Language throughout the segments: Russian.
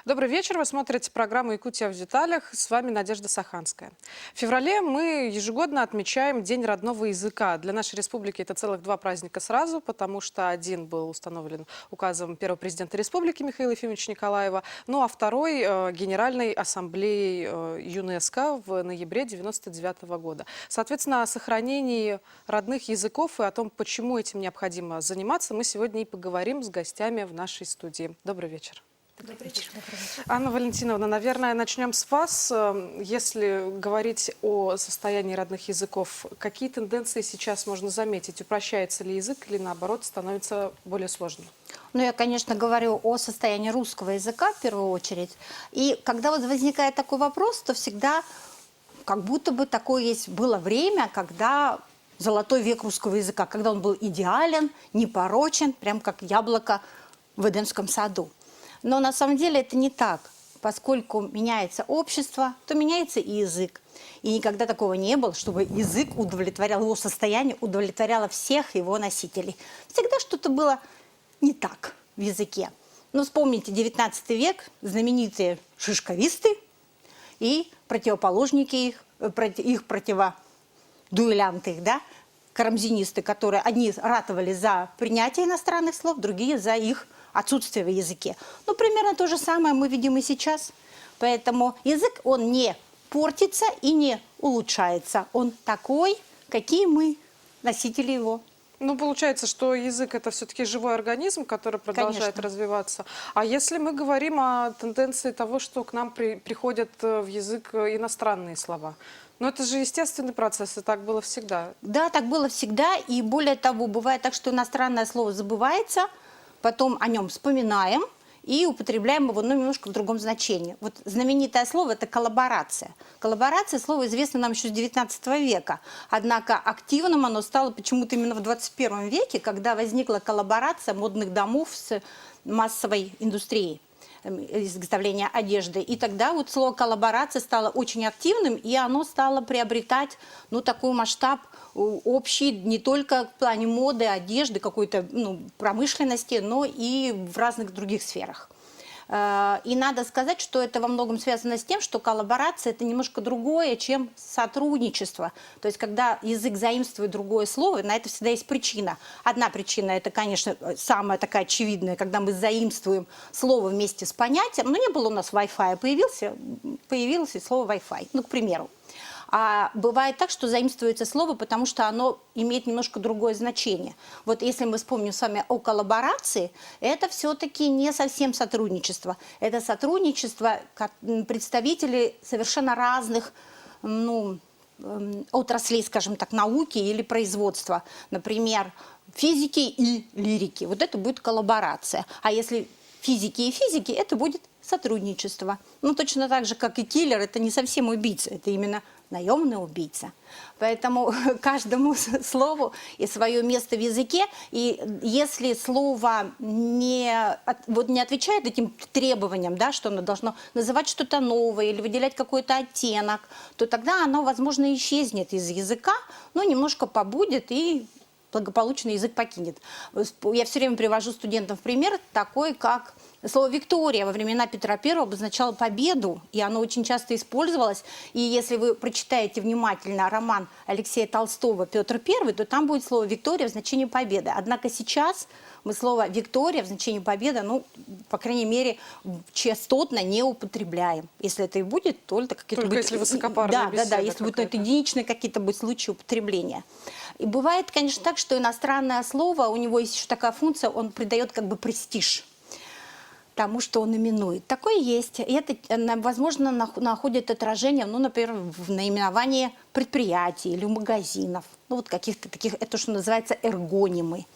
Добрый вечер. Вы смотрите программу «Якутия в деталях». С вами Надежда Саханская. В феврале мы ежегодно отмечаем День родного языка. Для нашей республики это целых два праздника сразу, потому что один был установлен указом первого президента республики Михаила Ефимовича Николаева, ну а второй Генеральной ассамблеей ЮНЕСКО в ноябре 1999 года. Соответственно, о сохранении родных языков и о том, почему этим необходимо заниматься, мы сегодня и поговорим с гостями в нашей студии. Добрый вечер. Добрый вечер. Анна Валентиновна, наверное, начнем с вас. Если говорить о состоянии родных языков, какие тенденции сейчас можно заметить? Упрощается ли язык или, наоборот, становится более сложным? Ну, я, конечно, говорю о состоянии русского языка в первую очередь. И когда вот возникает такой вопрос, то всегда как будто бы такое было время, когда золотой век русского языка, когда он был идеален, непорочен, прям как яблоко в Эдемском саду. Но на самом деле это не так. Поскольку меняется общество, то меняется и язык. И никогда такого не было, чтобы язык удовлетворял, его состояние удовлетворяло всех его носителей. Всегда что-то было не так в языке. Ну, вспомните 19 век, знаменитые шишковисты и противоположники их противодуэлянты, да, карамзинисты, которые одни ратовали за принятие иностранных слов, другие за их отсутствие в языке. Ну, примерно то же самое мы видим и сейчас. Поэтому язык, он не портится и не улучшается. Он такой, какие мы, носители его. Ну, получается, что язык – это все-таки живой организм, который продолжает развиваться. А если мы говорим о тенденции того, что к нам приходят в язык иностранные слова? Но это же естественный процесс, и так было всегда. Да, так было всегда. И более того, бывает так, что иностранное слово забывается, потом о нем вспоминаем и употребляем его, ну, немножко в другом значении. Вот знаменитое слово – это коллаборация. Коллаборация – слово известно нам еще с 19 века. Однако активным оно стало почему-то именно в 21 веке, когда возникла коллаборация модных домов с массовой индустрией изготовления одежды. И тогда вот слово «коллаборация» стало очень активным, и оно стало приобретать, ну, такой масштаб общий не только в плане моды, одежды, какой-то, ну, промышленности, но и в разных других сферах. И надо сказать, что это во многом связано с тем, что коллаборация – это немножко другое, чем сотрудничество. То есть, когда язык заимствует другое слово, на это всегда есть причина. Одна причина – это, конечно, самая такая очевидная, когда мы заимствуем слово вместе с понятием. Но не было у нас Wi-Fi, появилось и слово Wi-Fi, ну, к примеру. А бывает так, что заимствуется слово, потому что оно имеет немножко другое значение. Вот если мы вспомним с вами о коллаборации, это все-таки не совсем сотрудничество. Это сотрудничество представителей совершенно разных, ну, отраслей, скажем так, науки или производства. Например, физики и лирики. Вот это будет коллаборация. А если физики и физики, это будет сотрудничество. Ну, точно так же, как и киллер, это не совсем убийца, это именно наемный убийца. Поэтому каждому слову и свое место в языке. И если слово не отвечает этим требованиям, да, что оно должно называть что-то новое или выделять какой-то оттенок, то тогда оно, возможно, исчезнет из языка, но немножко побудет и благополучно язык покинет. Я все время привожу студентам в пример такой, как слово «Виктория» во времена Петра I обозначало победу, и оно очень часто использовалось. И если вы прочитаете внимательно роман Алексея Толстого «Петр I», то там будет слово «Виктория» в значении победы. Однако сейчас мы слово «Виктория» в значении победы, ну, по крайней мере, частотно не употребляем. Если это и будет, то это какие-то... Только если высокопарные беседы. Да, если будут единичные какие-то будут случаи употребления. И бывает, конечно, так, что иностранное слово, у него есть еще такая функция, он придает как бы престиж тому, что он именует. Такое есть. И это, возможно, находит отражение, ну, например, в наименовании предприятий или магазинов. Ну, вот каких-то таких, это что называется эргонимы.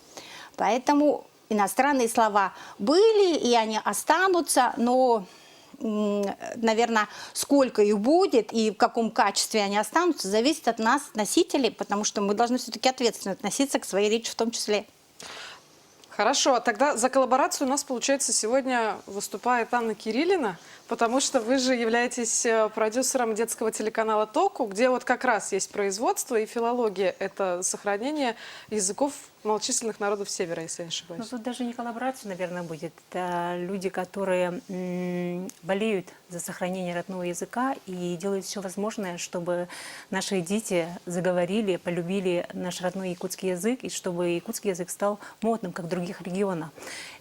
Поэтому иностранные слова были, и они останутся, но, наверное, сколько их будет и в каком качестве они останутся, зависит от нас, носителей, потому что мы должны все-таки ответственно относиться к своей речи в том числе. Хорошо, тогда за коллаборацию у нас, получается, сегодня выступает Анна Кириллина, потому что вы же являетесь продюсером детского телеканала «Току», где вот как раз есть производство и филология – это сохранение языков малочисленных народов Севера, если я не Ну, ошибаюсь. тут даже не коллаборация, наверное, будет. Это люди, которые болеют за сохранение родного языка и делают все возможное, чтобы наши дети заговорили, полюбили наш родной якутский язык, и чтобы якутский язык стал модным, как в других регионах.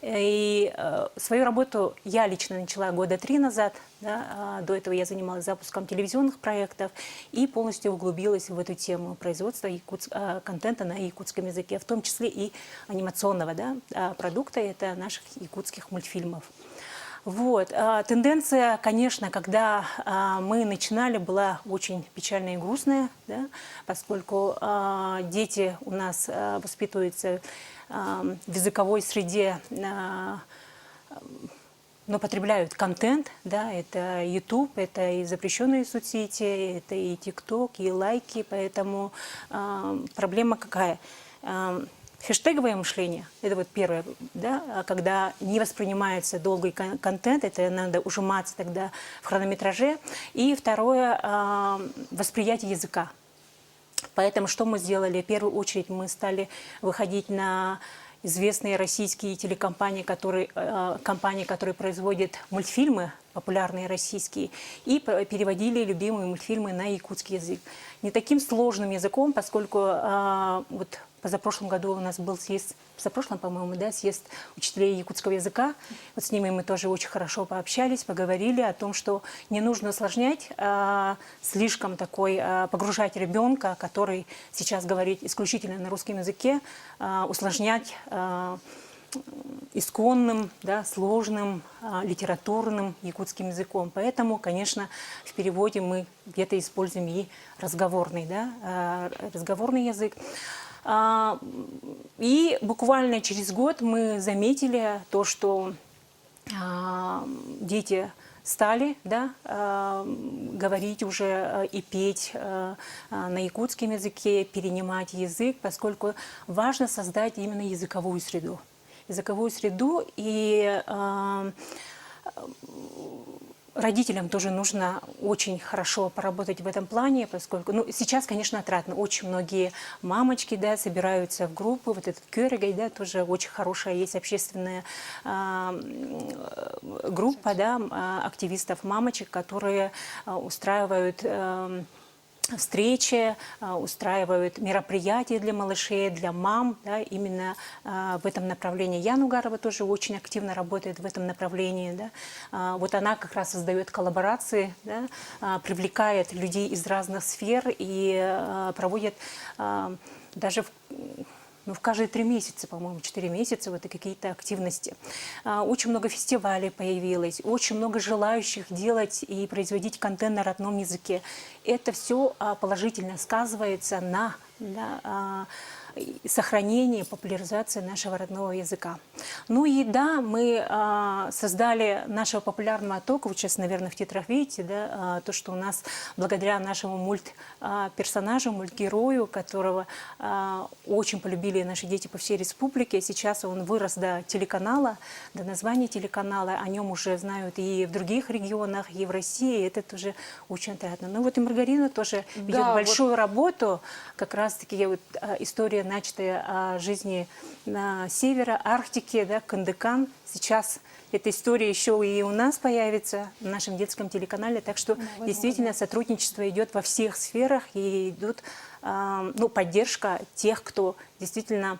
И свою работу я лично начала года 3 назад. Да, до этого я занималась запуском телевизионных проектов и полностью углубилась в эту тему производства контента на якутском языке, в том числе и анимационного, да, продукта, это наших якутских мультфильмов. Вот. Тенденция, конечно, когда мы начинали, была очень печальная и грустная, да, поскольку дети у нас воспитываются в языковой среде, но потребляют контент, да, это YouTube, это и запрещенные соцсети, это и TikTok, и лайки, поэтому проблема какая? Хэштеговое мышление, это вот первое, да, когда не воспринимается долгий контент, это надо ужиматься тогда в хронометраже. И второе, восприятие языка. Поэтому что мы сделали? В первую очередь мы стали выходить на известные российские телекомпании, которые производят мультфильмы, популярные российские, и переводили любимые мультфильмы на якутский язык. Не таким сложным языком, поскольку вот позапрошлом году у нас был съезд, позапрошлом, по-моему, да, съезд учителей якутского языка. Вот с ними мы тоже очень хорошо пообщались, поговорили о том, что не нужно усложнять, слишком погружать ребенка, который сейчас говорит исключительно на русском языке, усложнять исконным, да, сложным, литературным якутским языком. Поэтому, конечно, в переводе мы где-то используем и разговорный, да, разговорный язык. И буквально через год мы заметили то, что дети стали, да, говорить уже и петь на якутском языке, перенимать язык, поскольку важно создать именно языковую среду. Языковую среду, и родителям тоже нужно очень хорошо поработать в этом плане, поскольку, ну, сейчас, конечно, отрадно. Очень многие мамочки, да, собираются в группы. Вот этот Кёригай, да, тоже очень хорошая есть общественная группа, да, активистов, мамочек, которые устраивают встречи, устраивают мероприятия для малышей, для мам, да, именно в этом направлении. Яна Угарова тоже очень активно работает в этом направлении. Да. Вот она как раз создает коллаборации, да, привлекает людей из разных сфер и проводит даже в каждые 3 месяца, по-моему, 4 месяца, вот и какие-то активности. Очень много фестивалей появилось, очень много желающих делать и производить контент на родном языке. Это все положительно сказывается на сохранении, популяризации нашего родного языка. Ну и да, мы создали нашего популярного тока, вот сейчас, наверное, в титрах видите, да, то, что у нас благодаря нашему мультперсонажу, мультгерою, которого очень полюбили наши дети по всей республике, сейчас он вырос до телеканала, до названия телеканала, о нем уже знают и в других регионах, и в России, это тоже очень отрадно. Ну вот и Маргарина тоже ведет большую работу, как раз-таки вот история, начатая о жизни на севера, Арктики, да, Кандыкан. Сейчас эта история еще и у нас появится в нашем детском телеканале. Так что действительно сотрудничество идет во всех сферах и идет поддержка тех, кто действительно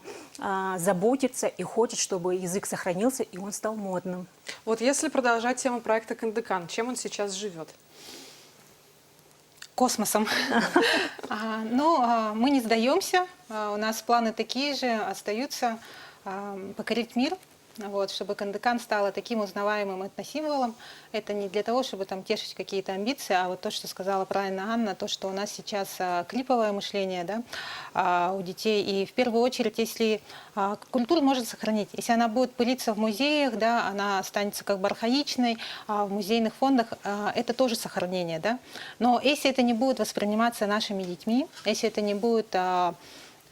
заботится и хочет, чтобы язык сохранился и он стал модным. Вот если продолжать тему проекта Кандыкан, чем он сейчас живет? Космосом. Но мы не сдаемся, у нас планы такие же остаются, покорить мир, вот, чтобы Кандыкан стала таким узнаваемым этносимволом. Это не для того, чтобы там тешить какие-то амбиции, а вот то, что сказала правильно Анна, то, что у нас сейчас клиповое мышление, да, у детей. И в первую очередь, если культуру можно сохранить, если она будет пылиться в музеях, да, она останется как бы архаичной, в музейных фондах, это тоже сохранение. Да? Но если это не будет восприниматься нашими детьми, если это не будет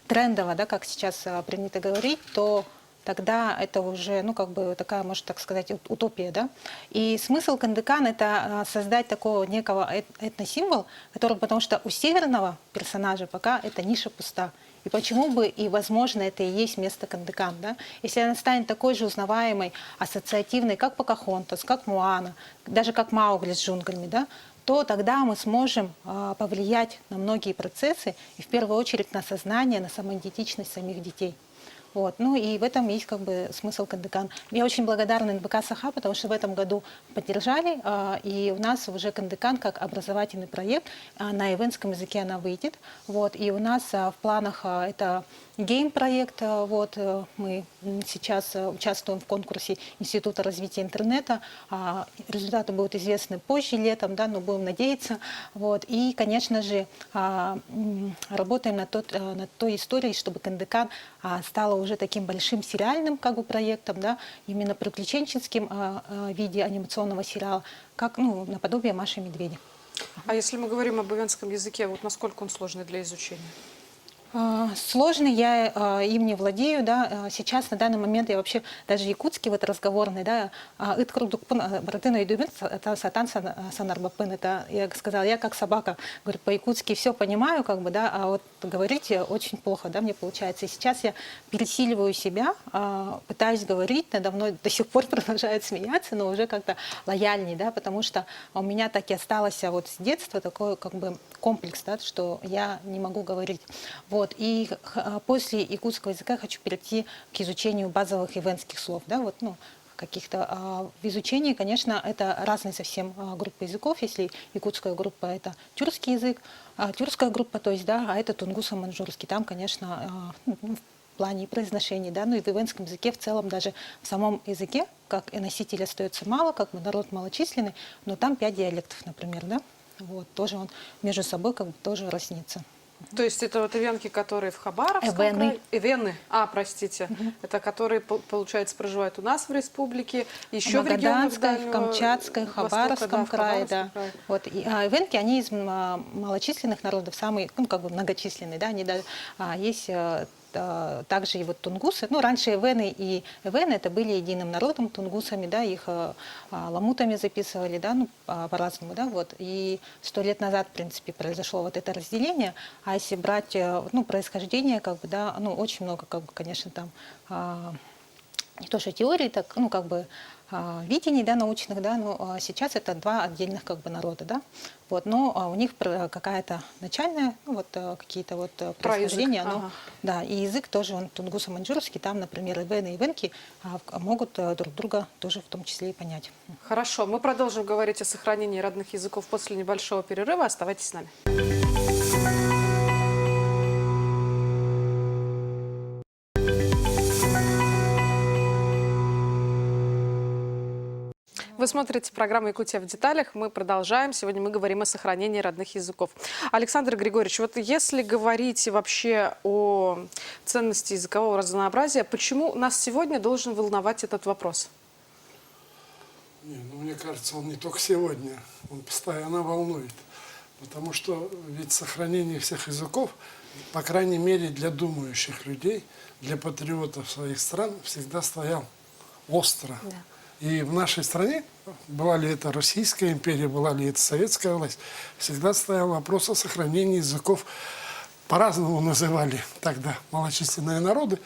трендово, да, как сейчас принято говорить, то тогда это уже, ну, как бы такая, можно так сказать, утопия, да. И смысл Кандыкан — это создать такого некого этносимвол, который, потому что у северного персонажа пока эта ниша пуста. И почему бы, и возможно, это и есть место Кандыкан, да? Если она станет такой же узнаваемой, ассоциативной, как Покахонтас, как Муана, даже как Маугли с джунглями, да, то тогда мы сможем повлиять на многие процессы, и в первую очередь на сознание, на самоидентичность самих детей. Вот. Ну и в этом есть как бы смысл Кандыкан. Я очень благодарна НБК «Саха», потому что в этом году поддержали, и у нас уже Кандыкан как образовательный проект, на ивенском языке она выйдет. Вот. И у нас в планах это гейм-проект. Вот. Мы сейчас участвуем в конкурсе Института развития интернета. Результаты будут известны позже, летом, да, но будем надеяться. Вот. И, конечно же, работаем над той историей, чтобы Кандыкан стала уже таким большим сериальным как бы проектом, да, именно приключенческим виде анимационного сериала, как наподобие «Маши и медведя». А если мы говорим об ивенском языке, вот насколько он сложный для изучения? Сложный, я им не владею, да, сейчас на данный момент я вообще даже якутский вот разговорный, да, это сатан санарбапын, это я сказала, я как собака, говорю, по-якутски все понимаю, как бы, да, а вот говорить очень плохо, да, мне получается. И сейчас я пересиливаю себя, пытаюсь говорить, надо мной до сих пор продолжают смеяться, но уже как-то лояльней, да, потому что у меня так и осталось вот с детства такой как бы комплекс, да, что я не могу говорить. Вот. И после якутского языка хочу перейти к изучению базовых ивенских слов, да, вот, ну, каких-то. В изучении, конечно, это разные совсем группы языков. Если якутская группа — это тюркский язык, тюркская группа, то есть, да, а это тунгусо-маньчжурский. Там, конечно, в плане произношения, да, ну и в ивенском языке в целом, даже в самом языке, как и носитель остается мало, как бы народ малочисленный, но там 5 диалектов, например, да, вот, тоже он между собой как бы тоже разнится. То есть это вот ивенки, которые в Хабаровском Эвены. крае? Эвены. Простите. Это которые, получается, проживают у нас в республике, еще в регионах Магаданской, в Камчатской, Востока, Хабаровском в крае, Хабаровском да. крае. Вот. И, ивенки, они из малочисленных народов, самые, ну, как бы многочисленные, да, они даже, есть также и вот тунгусы. Ну, раньше эвены и эвены это были единым народом, тунгусами, да, их ламутами записывали, да, ну, по-разному, да, вот. И 100 лет назад, в принципе, произошло вот это разделение, а если брать, ну, происхождение, как бы, да, ну, очень много, как бы, конечно, там, не то что теорий, так, ну, как бы, видений, да, научных, да, но сейчас это 2 отдельных как бы народа, да, вот, но у них какая-то начальная, ну, вот какие-то вот происхождения, да, и язык тоже, он тунгусо-маньчжурский, там, например, ивены и ивенки могут друг друга тоже в том числе и понять. Хорошо, мы продолжим говорить о сохранении родных языков после небольшого перерыва. Оставайтесь с нами. Вы смотрите программу «Якутия в деталях». Мы продолжаем. Сегодня мы говорим о сохранении родных языков. Александр Григорьевич, вот если говорить вообще о ценности языкового разнообразия, почему нас сегодня должен волновать этот вопрос? Не, ну, мне кажется, он не только сегодня, он постоянно волнует. Потому что ведь сохранение всех языков, по крайней мере для думающих людей, для патриотов своих стран, всегда стоял остро. Да. И в нашей стране, была ли это Российская империя, была ли это советская власть, всегда стоял вопрос о сохранении языков. По-разному называли тогда малочисленные народы,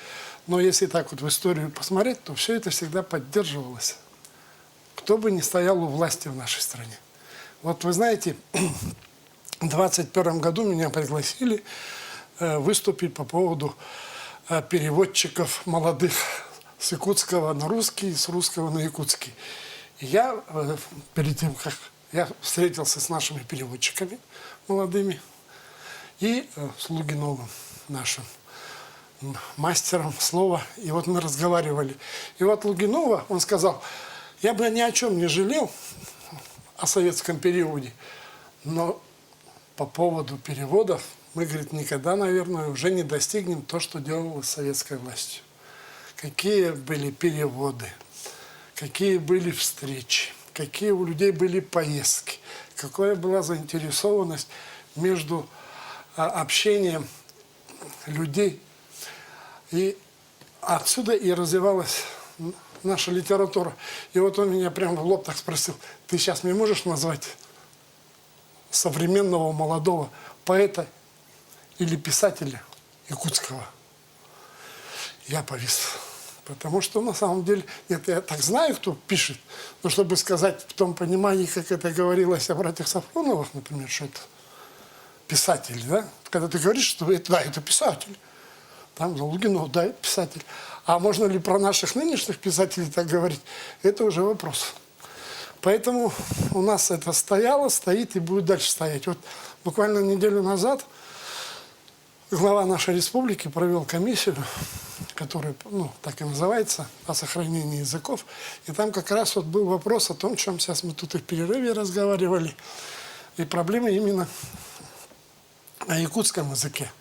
но если так вот в историю посмотреть, то все это всегда поддерживалось. Кто бы ни стоял у власти в нашей стране. Вот вы знаете, в 2021 году меня пригласили выступить по поводу переводчиков молодых с якутского на русский, с русского на якутский. И я, перед тем, как я встретился с нашими переводчиками молодыми и с Лугиновым, нашим мастером слова, и вот мы разговаривали. И вот Лугинова, он сказал, я бы ни о чем не жалел о советском переводе, но по поводу переводов мы, говорит, никогда, наверное, уже не достигнем то, что делалось советской властью. Какие были переводы, какие были встречи, какие у людей были поездки, какая была заинтересованность между общением людей. И отсюда и развивалась наша литература. И вот он меня прямо в лоб так спросил, ты сейчас мне можешь назвать современного молодого поэта или писателя якутского. Я повис. Потому что на самом деле, нет, я так знаю, кто пишет, но чтобы сказать в том понимании, как это говорилось о братьях Сафроновых, например, что это писатель, да? Когда ты говоришь, что это, да, это писатель. Там Залугинов, да, это писатель. А можно ли про наших нынешних писателей так говорить, это уже вопрос. Поэтому у нас это стояло, стоит и будет дальше стоять. Вот буквально неделю назад глава нашей республики провел комиссию, которая, ну, так и называется, о сохранении языков. И там как раз вот был вопрос о том, о чем сейчас мы тут и в перерыве разговаривали. И проблемы именно о якутском языке.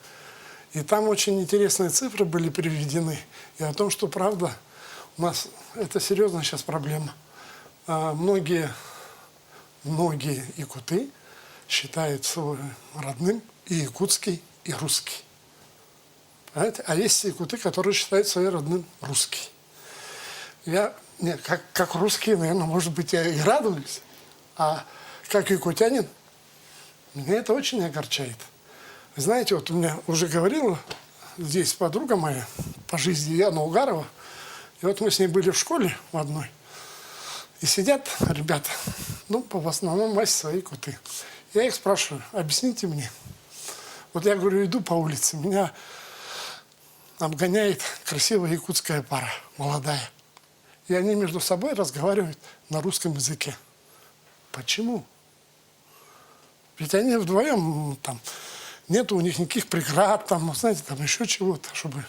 И там очень интересные цифры были приведены. И о том, что, правда, у нас это серьезная сейчас проблема. Многие якуты считают свой родным и якутский, и русский. Понимаете? А есть якуты, которые считают своим родным русский. Я, как русский, наверное, может быть, я и радуюсь. А как якутянин, меня это очень огорчает. Вы знаете, вот у меня уже говорила здесь подруга моя по жизни, Яна Угарова. И вот мы с ней были в школе в одной. И сидят ребята, ну, в основном мать свои якуты. Я их спрашиваю, объясните мне. Вот я говорю, иду по улице, меня обгоняет красивая якутская пара, молодая. И они между собой разговаривают на русском языке. Почему? Ведь они вдвоем, там, нет у них никаких преград, там, знаете, там еще чего-то, чтобы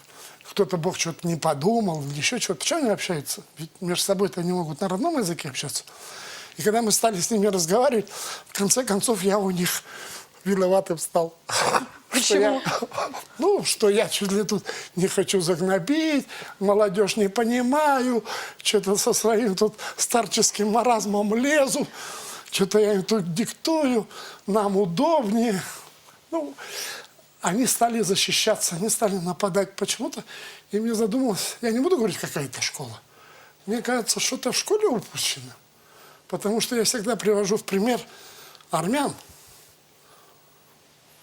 кто-то, Бог, что-то не подумал, или еще чего-то. Почему они общаются? Ведь между собой-то они могут на родном языке общаться. И когда мы стали с ними разговаривать, в конце концов я у них виноватым стал. Почему? Что я чуть ли тут не хочу загнобить, молодежь не понимаю, что-то со своим тут старческим маразмом лезу, что-то я им тут диктую, нам удобнее. Они стали защищаться, они стали нападать почему-то. И мне задумалось, я не буду говорить, какая это школа. Мне кажется, что-то в школе упущено. Потому что я всегда привожу в пример армян.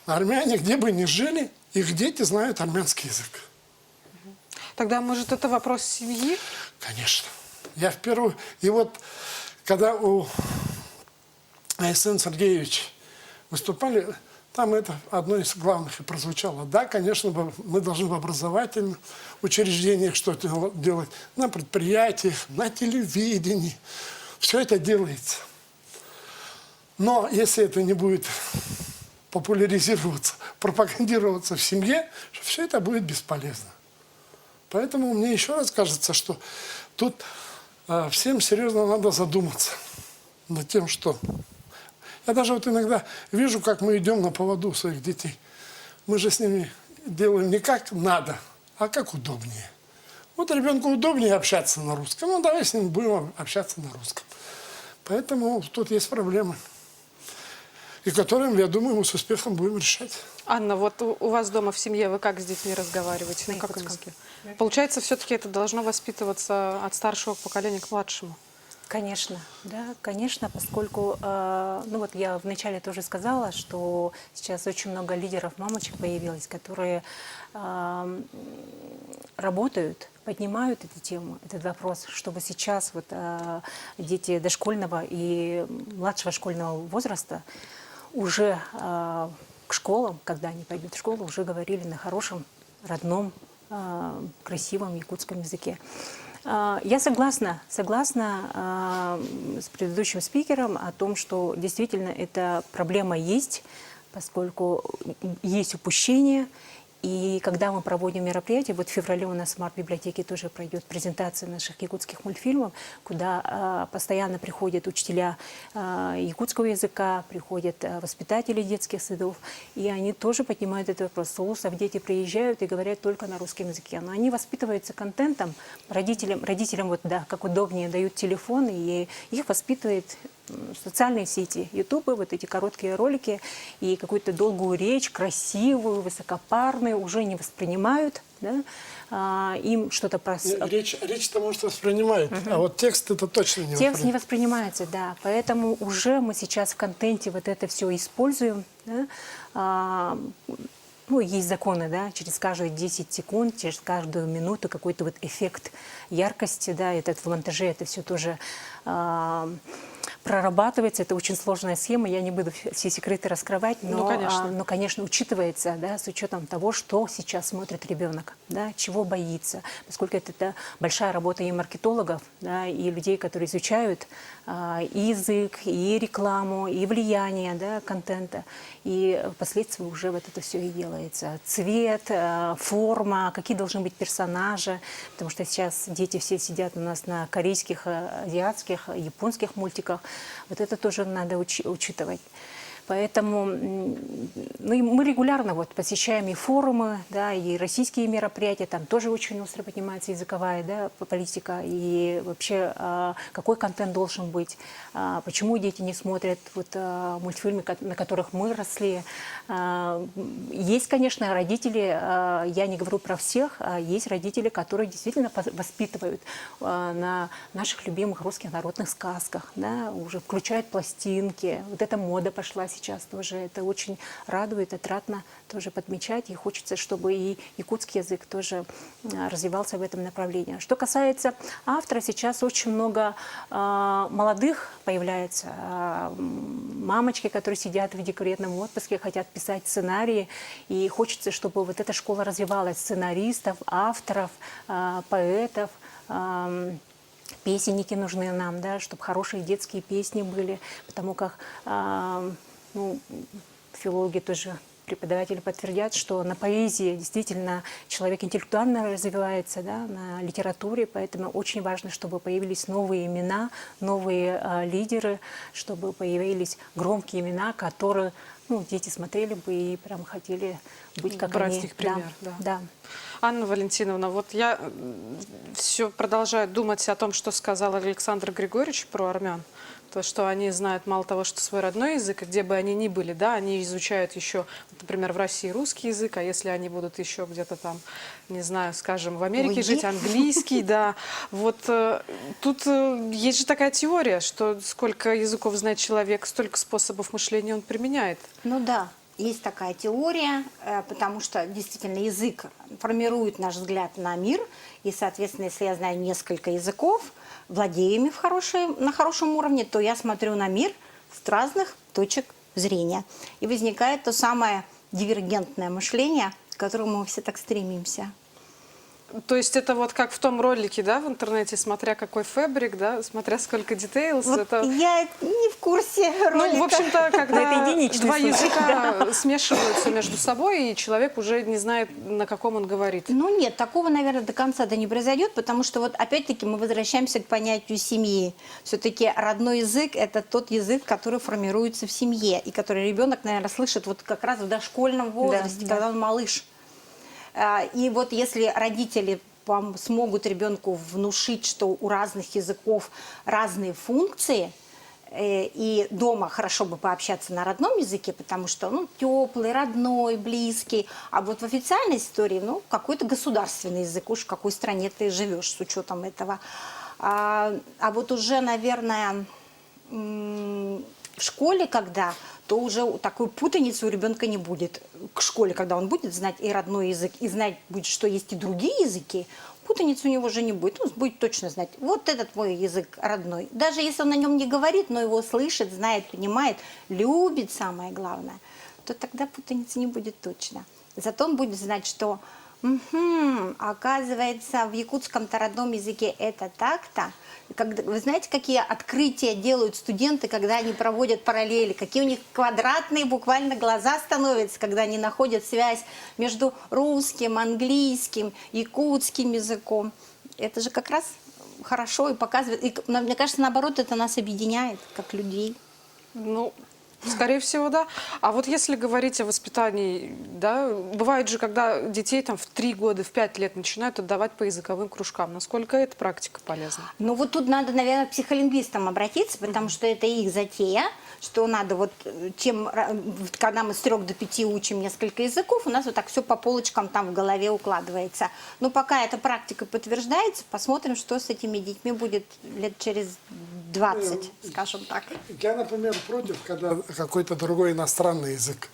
Армяне, где бы ни жили, их дети знают армянский язык. Тогда, может, это вопрос семьи? Конечно. Я впервые... И вот, когда у Айсен Сергеевич выступали, там это одно из главных и прозвучало. Да, конечно, мы должны в образовательных учреждениях что-то делать, на предприятиях, на телевидении. Все это делается. Но если это не будет популяризироваться, пропагандироваться в семье, все это будет бесполезно. Поэтому мне еще раз кажется, что тут всем серьезно надо задуматься над тем, что... Я даже вот иногда вижу, как мы идем на поводу своих детей. Мы же с ними делаем не как надо, а как удобнее. Вот ребенку удобнее общаться на русском, ну давай с ним будем общаться на русском. Поэтому тут есть проблемы, и которые, я думаю, мы с успехом будем решать. Анна, вот у вас дома в семье вы как с детьми разговариваете? На каком языке? Получается, все-таки это должно воспитываться от старшего поколения к младшему? Конечно, да, конечно, поскольку, ну вот я вначале тоже сказала, что сейчас очень много лидеров мамочек появилось, которые работают, поднимают эту тему, этот вопрос, чтобы сейчас вот дети дошкольного и младшего школьного возраста уже к школам, когда они пойдут в школу, уже говорили на хорошем, родном, красивом якутском языке. Я согласна с предыдущим спикером о том, что действительно эта проблема есть, поскольку есть упущение. И когда мы проводим мероприятия, вот в феврале у нас в Смарт-библиотеке тоже пройдет презентация наших якутских мультфильмов, куда постоянно приходят учителя якутского языка, приходят воспитатели детских садов, и они тоже поднимают этот вопрос. С улусов дети приезжают и говорят только на русском языке. Но они воспитываются контентом, родителям вот, да, как удобнее дают телефон, и их воспитывает социальные сети, ютубы, вот эти короткие ролики, и какую-то долгую речь, красивую, высокопарную, уже не воспринимают, да? Им что-то... Речь-то, может, воспринимает, а вот текст это точно не воспринимает. Текст не воспринимается, да, поэтому уже мы сейчас в контенте вот это все используем, да? ну, есть законы, да, через каждые 10 секунд, через каждую минуту какой-то вот эффект яркости, да, этот в монтаже, это все тоже прорабатывается. Это очень сложная схема, я не буду все секреты раскрывать, но, конечно, учитывается, да, с учетом того, что сейчас смотрит ребенок, да, чего боится, поскольку это большая работа и маркетологов, да, и людей, которые изучают и язык, и рекламу, и влияние, да, контента, и впоследствии уже вот это все и делается. Цвет, форма, какие должны быть персонажи, потому что сейчас дети все сидят у нас на корейских, азиатских, японских мультиках. Вот это тоже надо учитывать. Поэтому ну, и мы регулярно вот посещаем и форумы, да, и российские мероприятия, там тоже очень остро поднимается языковая, да, политика, и вообще какой контент должен быть, почему дети не смотрят вот, мультфильмы, на которых мы росли. Есть, конечно, родители, я не говорю про всех, есть родители, которые действительно воспитывают на наших любимых русских народных сказках, да, уже включают пластинки, вот эта мода пошла сейчас тоже, это очень радует, отрадно тоже подмечать, и хочется, чтобы и якутский язык тоже развивался в этом направлении. Что касается автора, сейчас очень много молодых появляется, мамочки, которые сидят в декретном отпуске, хотят писать сценарии, и хочется, чтобы вот эта школа развивалась, сценаристов, авторов, поэтов, песенники нужны нам, да, чтобы хорошие детские песни были, потому как ну, филологи тоже, преподаватели подтвердят, что на поэзии действительно человек интеллектуально развивается, да, на литературе, поэтому очень важно, чтобы появились новые имена, новые лидеры, чтобы появились громкие имена, которые ну, дети смотрели бы и прям хотели быть как брать они. их пример. Да, Да. да. Анна Валентиновна, вот я все продолжаю думать о том, что сказал Александр Григорьевич про армян. То, что они знают мало того, что свой родной язык, и где бы они ни были, да, они изучают еще, например, в России русский язык, а если они будут еще где-то там, не знаю, скажем, в Америке жить, английский, да. Вот тут есть же такая теория, что сколько языков знает человек, столько способов мышления он применяет. Ну да, есть такая теория, потому что действительно язык формирует наш взгляд на мир, и, соответственно, если я знаю несколько языков, владею ими на хорошем уровне, то я смотрю на мир с разных точек зрения. И возникает то самое дивергентное мышление, к которому мы все так стремимся. То есть это вот как в том ролике, да, в интернете, смотря какой фабрик, да, смотря сколько детейлс. Вот это... я не в курсе ролика. Ну, в общем-то, когда единичный два случай, языка смешиваются между собой, и человек уже не знает, на каком он говорит. Ну нет, такого, наверное, до конца-то не произойдет, потому что вот опять-таки мы возвращаемся к понятию семьи. Все-таки родной язык – это тот язык, который формируется в семье, и который ребенок, наверное, слышит вот как раз в дошкольном возрасте, когда он малыш. И вот если родители смогут ребенку внушить, что у разных языков разные функции, и дома хорошо бы пообщаться на родном языке, потому что, ну, теплый, родной, близкий. А вот в официальной истории, ну, какой-то государственный язык, уж в какой стране ты живешь с учетом этого. А вот уже, наверное, в школе, когда, то уже такой путаницы у ребенка не будет. К школе, когда он будет знать и родной язык, и знать будет, что есть и другие языки, путаницы у него уже не будет. Он будет точно знать, вот этот мой язык родной. Даже если он на нем не говорит, но его слышит, знает, понимает, любит, самое главное, то тогда путаницы не будет точно. Зато он будет знать, что оказывается, в якутском-то родном языке это так-то. Вы знаете, какие открытия делают студенты, когда они проводят параллели? Какие у них квадратные буквально глаза становятся, когда они находят связь между русским, английским, якутским языком. Это же как раз хорошо и показывает. И, мне кажется, наоборот, это нас объединяет, как людей. Ну, скорее всего, да. А вот если говорить о воспитании, да, бывает же, когда детей там в 3 года, в 5 лет начинают отдавать по языковым кружкам. Насколько эта практика полезна? Ну вот тут надо, наверное, к психолингвистам обратиться, потому что это их затея, что надо вот, когда мы с 3 до 5 учим несколько языков, у нас вот так все по полочкам там в голове укладывается. Но пока эта практика подтверждается, посмотрим, что с этими детьми будет лет через 20, скажем так. Я, например, против, когда какой-то другой иностранный язык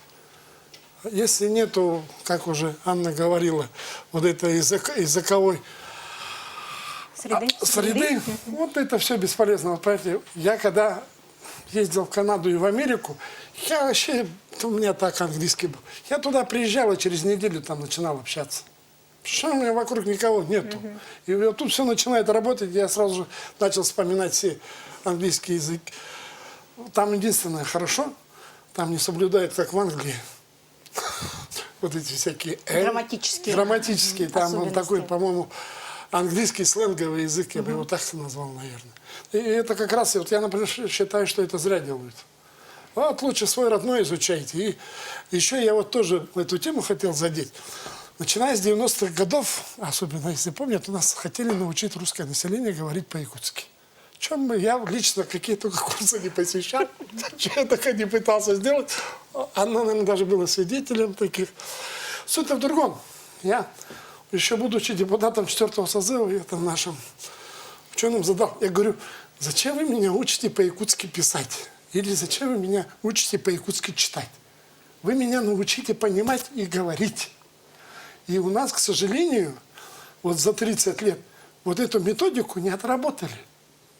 Если нету, как уже Анна говорила, вот этой языковой среды, вот это все бесполезно. Вот поверьте, я когда ездил в Канаду и в Америку, я вообще, у меня так английский был, я туда приезжал и через неделю там начинал общаться. Что у меня вокруг никого нету. И вот тут все начинает работать, я сразу же начал вспоминать все английский язык. Там единственное хорошо, там не соблюдают, как в Англии, вот эти всякие Грамматические. грамматические, там он особенности. такой, по-моему, английский сленговый язык, я бы его так назвал, наверное. И это как раз, вот я, например, считаю, что это зря делают. Вот лучше свой родной изучайте. И еще я вот тоже эту тему хотел задеть. Начиная с 90-х годов, особенно если помнят, у нас хотели научить русское население говорить по-якутски. Чем бы я лично какие только курсы не посещал, что я только не пытался сделать. Она, наверное, даже была свидетелем таких. Суть-то в другом. Я, еще будучи депутатом 4-го созыва, я там нашим ученым задал. Я говорю, зачем вы меня учите по-якутски писать? Или зачем вы меня учите по-якутски читать? Вы меня научите понимать и говорить. И у нас, к сожалению, вот за 30 лет вот эту методику не отработали.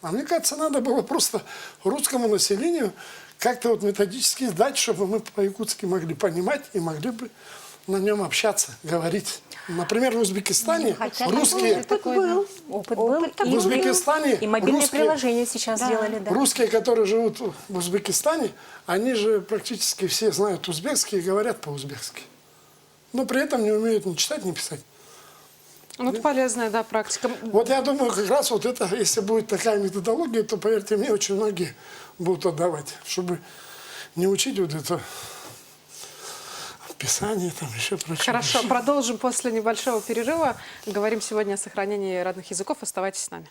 А мне кажется, надо было просто русскому населению как-то вот методически дать, чтобы мы по-якутски могли понимать и могли бы на нем общаться, говорить. Например, в Узбекистане Хотя русские... Опыт был. Опыт был. В Узбекистане И мобильные русские- приложения сейчас сделали, да. Русские, которые живут в Узбекистане, они же практически все знают узбекский и говорят по-узбекски. Но при этом не умеют ни читать, ни писать. Ну, это полезная, да, практика. Вот я думаю, как раз вот это, если будет такая методология, то, поверьте мне, очень многие будут отдавать, чтобы не учить вот это писание, там еще прочее. Хорошо, продолжим после небольшого перерыва. Говорим сегодня о сохранении родных языков. Оставайтесь с нами.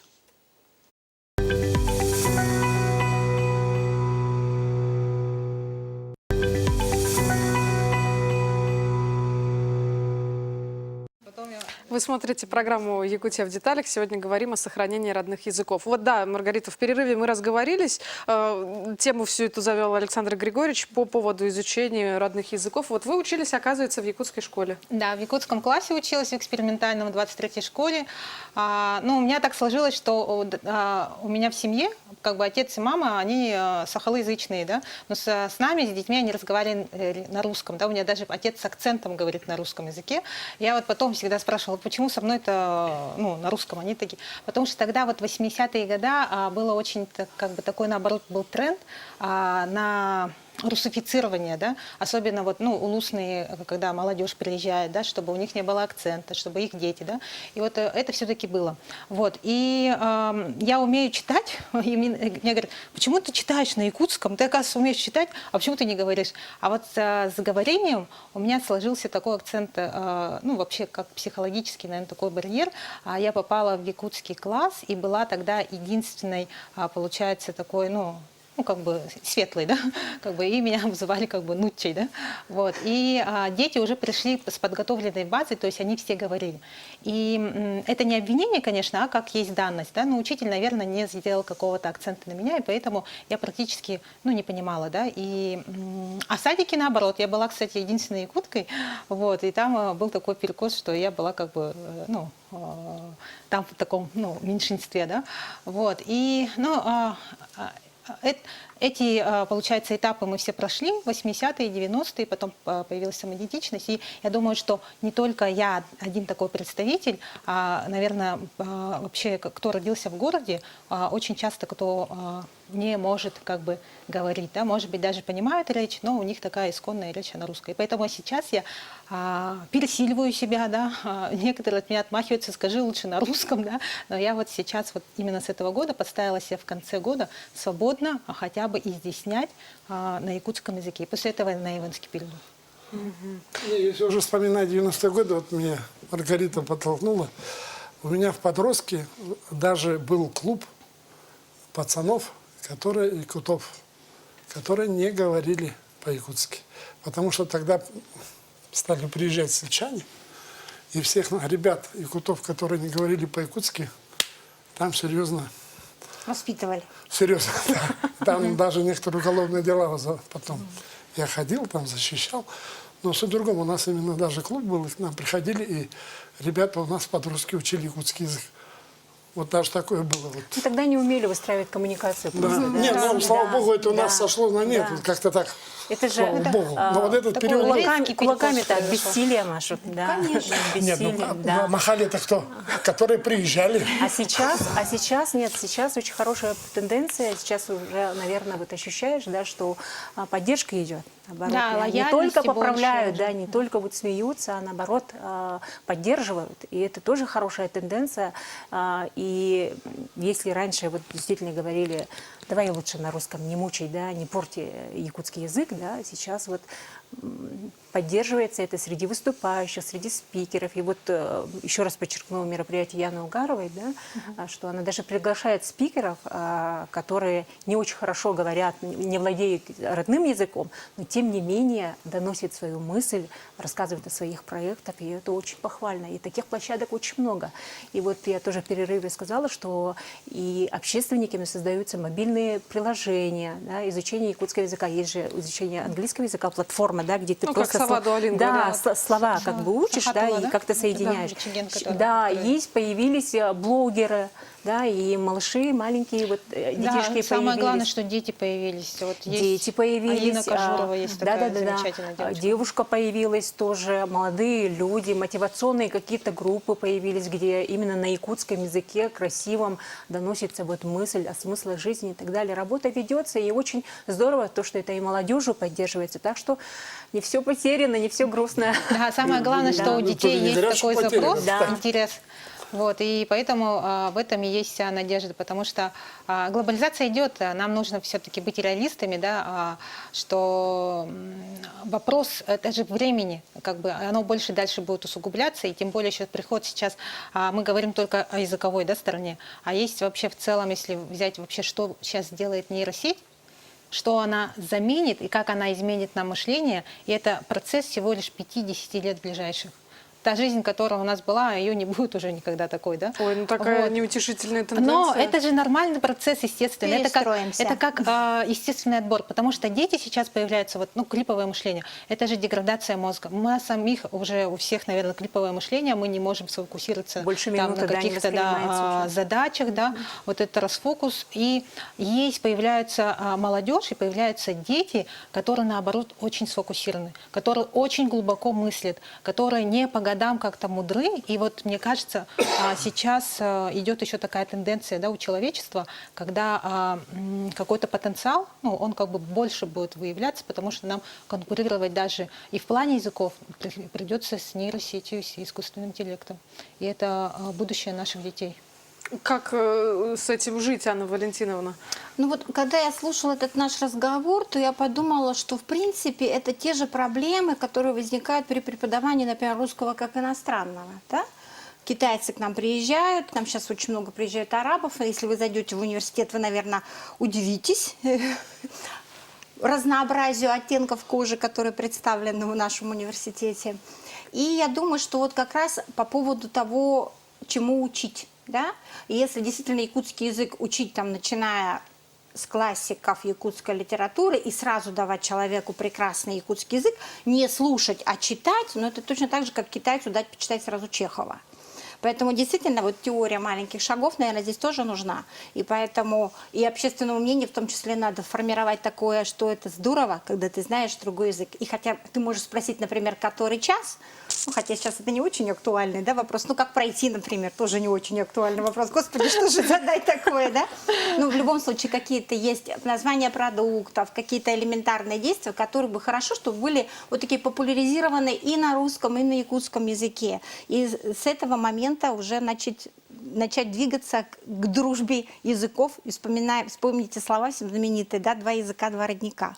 Вы смотрите программу «Якутия в деталях». Сегодня говорим о сохранении родных языков. Вот да, Маргарита, в перерыве мы разговорились. Тему всю эту завел Александр Григорьевич по поводу изучения родных языков. Вот вы учились, оказывается, в якутской школе. Да, в якутском классе училась, в экспериментальном, в 23-й школе. Ну, у меня так сложилось, что у меня в семье, как бы отец и мама, они сахалоязычные, да, но с нами, с детьми, они разговаривали на русском, да, у меня даже отец с акцентом говорит на русском языке. Я вот потом всегда спрашивала, почему со мной это, ну, на русском, они такие, потому что тогда вот в 80-е годы было очень, как бы, такой, наоборот, был тренд на русифицирование, да, особенно вот, ну, улусные, когда молодежь приезжает, да, чтобы у них не было акцента, чтобы их дети, да, и вот это все-таки было. Вот, и я умею читать, и мне говорят, почему ты читаешь на якутском, ты, оказывается, умеешь читать, а почему ты не говоришь? А вот с говорением у меня сложился такой акцент, ну, вообще, как психологический, наверное, такой барьер. Я попала в якутский класс и была тогда единственной, получается, такой, ну, как бы светлый, да, как бы, и меня вызывали как бы нутчей, да, вот, и дети уже пришли с подготовленной базой, то есть они все говорили, и это не обвинение, конечно, а как есть данность, да, но учитель, наверное, не сделал какого-то акцента на меня, и поэтому я практически, ну, не понимала, да, и, а в садике наоборот, я была, кстати, единственной якуткой, вот, и там был такой перекос, что я была как бы, ну, там в таком, ну, меньшинстве, да, вот, и, ну, эти, получается, этапы мы все прошли, 80-е, 90-е, потом появилась самоидентичность. И я думаю, что не только я один такой представитель, а, наверное, вообще, кто родился в городе, очень часто кто не может как бы говорить, да, может быть, даже понимают речь, но у них такая исконная речь на русской. Поэтому сейчас я пересиливаю себя, да, некоторые от меня отмахиваются, скажи лучше на русском, да, но я вот сейчас вот именно с этого года подставила себя в конце года свободно хотя бы изъяснять на якутском языке. И после этого на иванский перевод. Если уже вспоминать 90-е годы, вот меня Маргарита подтолкнула, у меня в подростке даже был клуб пацанов, якутов, которые не говорили по-якутски. Потому что тогда стали приезжать сельчане, и всех ребят якутов, которые не говорили по-якутски, там серьезно... Воспитывали. Серьезно, да. Там даже некоторые уголовные дела потом. Я ходил, там защищал. Но суть в другом. У нас именно даже клуб был, и к нам приходили, и ребята у нас подростки учили якутский язык. Вот даже такое было. Вот. Ну, тогда не умели выстраивать коммуникацию. Да. просто, да. Нет, ну, слава Да, богу, это у нас да, сошло на нет. да. Вот как-то так. Это же Слава богу. Но вот этот такой период... резкий кулаками-то от перекос бессилия машут. Да, Конечно. Нет, ну, бессилием, да. махали это кто? Которые приезжали. А сейчас нет, сейчас очень хорошая тенденция. Сейчас уже, наверное, вот ощущаешь, да, что поддержка идет. Наоборот, Да, не лояльности только больше поправляют, уже. да, не только вот смеются, а наоборот поддерживают. И это тоже хорошая тенденция. И если раньше вот действительно говорили, давай лучше на русском не мучай, да, не порти якутский язык, да, сейчас вот поддерживается это среди выступающих, среди спикеров. И вот еще раз подчеркнула мероприятие Яны Угаровой, да, что она даже приглашает спикеров, которые не очень хорошо говорят, не владеют родным языком, но тем не менее доносят свою мысль, рассказывают о своих проектах, и это очень похвально. И таких площадок очень много. И вот я тоже в перерыве сказала, что и общественниками создаются мобильные приложения, да, изучение якутского языка. Есть же изучение английского языка, платформа, да, где ты Ну, как просто слова Duolingo, да, да. слова как бы учишь, да, Сахатула, и да? как-то Да, соединяешь. Чиген, который Да, открыт. появились блогеры, да, и малыши маленькие, вот детишки Да, самое главное, появились. что дети появились. Вот есть Дети появились. Алина Кожурова есть такая замечательная девочка. Девушка появилась тоже, молодые люди, мотивационные какие-то группы появились, где именно на якутском языке красивом доносится вот мысль о смысле жизни и так далее. Работа ведется, и очень здорово то, что это и молодежью поддерживается. Так что не все потеряно, не все грустно. Да, самое главное, что у Да. детей Тоже не есть говорят, такой что потеряно. запрос, Да. интерес. Вот, и поэтому в этом и есть вся надежда, потому что глобализация идет, нам нужно все-таки быть реалистами, да, что вопрос, это же времени, как бы оно больше дальше будет усугубляться, и тем более сейчас приход сейчас, мы говорим только о языковой, да, стороне, а есть вообще в целом, если взять вообще, что сейчас делает нейросеть, что она заменит и как она изменит нам мышление, и это процесс всего лишь 5-10 лет ближайших. Та жизнь, которая у нас была, ее не будет уже никогда такой, да? Ой, ну такая Вот. неутешительная тенденция. Но это же нормальный процесс, естественно. Перестроимся. Это как естественный отбор, потому что дети сейчас появляются, вот, ну, клиповое мышление. Это же деградация мозга. Мы самих уже у всех, наверное, клиповое мышление, мы не можем сфокусироваться Больше там, минуты, на да, не каких-то воспринимается уже. задачах, да, вот это расфокус. И появляется молодежь, и появляются дети, которые, наоборот, очень сфокусированы, которые очень глубоко мыслят, которые не по годам как-то мудры. И вот, мне кажется, сейчас идет еще такая тенденция, да, у человечества, когда какой-то потенциал, ну, он как бы больше будет выявляться, потому что нам конкурировать даже и в плане языков придется с нейросетью, с искусственным интеллектом. И это будущее наших детей. Как с этим жить, Анна Валентиновна? Ну вот, когда я слушала этот наш разговор, то я подумала, что, в принципе, это те же проблемы, которые возникают при преподавании, например, русского как иностранного, да? Китайцы к нам приезжают, к нам сейчас очень много приезжают арабов. Если вы зайдете в университет, вы, наверное, удивитесь разнообразию оттенков кожи, которые представлены в нашем университете. И я думаю, что вот как раз по поводу того, чему учить, да? И если действительно якутский язык учить, там, начиная с классиков якутской литературы и сразу давать человеку прекрасный якутский язык, не слушать, а читать, но это точно так же, как китайцу дать почитать сразу Чехова. Поэтому действительно вот теория маленьких шагов, наверное, здесь тоже нужна. И поэтому и общественному мнению в том числе надо формировать такое, что это здорово, когда ты знаешь другой язык. И хотя ты можешь спросить, например, который час, ну, хотя сейчас это не очень актуальный, да, вопрос, ну как пройти, например, тоже не очень актуальный вопрос. Господи, что же задать такое, да? Ну, в любом случае, какие-то есть названия продуктов, какие-то элементарные действия, которые бы хорошо, чтобы были вот такие популяризированы и на русском, и на якутском языке. И с этого момента уже начать двигаться к дружбе языков. И вспомните слова знаменитые, да, «два языка, два родника».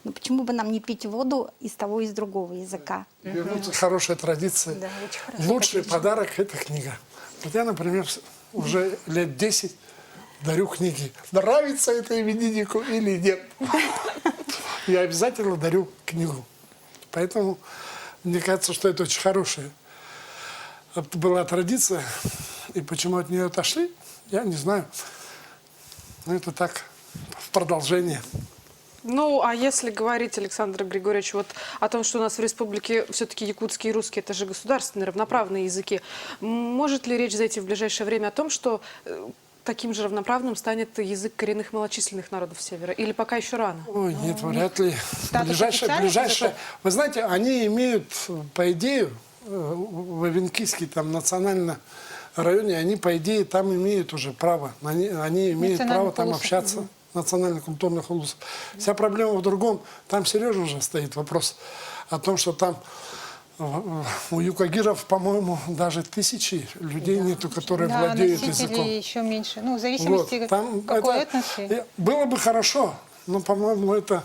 Ну, почему бы нам не пить воду из того и из другого языка? Вернуться к хорошей традиции. Да, очень хорошо. Лучший подарок – это книга. Вот я, например, уже лет 10 дарю книги. Нравится это имениннику или нет? Я обязательно дарю книгу. Поэтому мне кажется, что это очень хорошая была традиция. И почему от нее отошли, я не знаю. Но это так, в продолжение. Ну, а если говорить, Александр Григорьевич, вот о том, что у нас в республике все-таки якутский и русский, это же государственные, равноправные языки, может ли речь зайти в ближайшее время о том, что таким же равноправным станет язык коренных малочисленных народов Севера? Или пока еще рано? Ой, нет, вряд ли. статус официальных Ближайшее, языков? вы знаете, они имеют, по идее, в Авенкийске, там, национальном районе, они, по идее, там имеют уже право. Они имеют право там улусов. общаться, национально-культурных улусов. Вся проблема в другом. Там серьезно уже стоит вопрос о том, что там у юкагиров, по-моему, даже тысячи людей нету, которые Да, владеют носителей языком. еще меньше. Ну, в зависимости, Вот, там какой это- этнос. Было бы хорошо, но, по-моему, это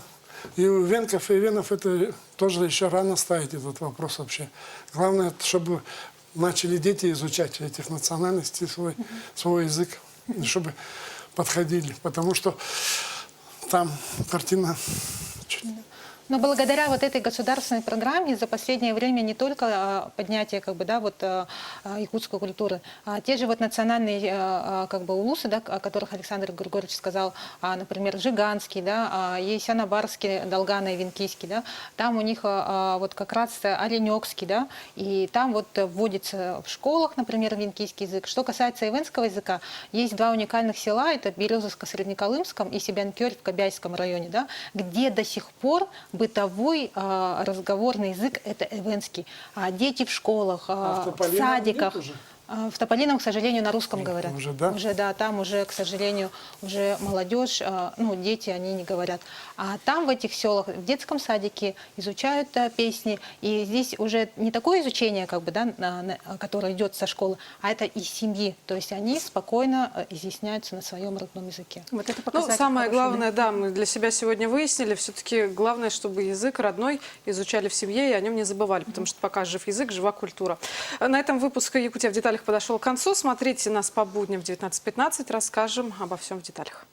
и у венков, и венов это тоже еще рано ставить этот вопрос вообще. Главное, чтобы начали дети изучать этих национальностей, свой язык, чтобы подходили. Потому что там картина чуть. Но благодаря вот этой государственной программе за последнее время не только поднятие якутской культуры, а те же вот национальные улусы, да, о которых Александр Григорьевич сказал, например, Жиганский, да, Есянобарский, Долгана и Венкийский, да, там у них вот как раз Оленёкский, да, и там вот вводится в школах, например, венкийский язык. Что касается ивенского языка, есть два уникальных села, это Березовско-Среднеколымском и Себянкёль в Кобяйском районе, да, где до сих пор бытовой разговорный язык – это эвенский. Дети в школах, А в в Тополином садиках. нет уже? В Тополином, к сожалению, на русском говорят. Уже, да? Уже, да, там уже, к сожалению, уже молодежь, дети, они не говорят. А там, в этих селах, в детском садике изучают песни. И здесь уже не такое изучение, которое идет со школы, а это из семьи. То есть они спокойно изъясняются на своем родном языке. Вот это Ну, показатель самое хороший, да? главное, да, мы для себя сегодня выяснили, все-таки главное, чтобы язык родной изучали в семье и о нем не забывали, потому что пока жив язык, жива культура. На этом выпуск «Якутия в деталях» подошел к концу. Смотрите нас по будням в 19:15, расскажем обо всем в деталях.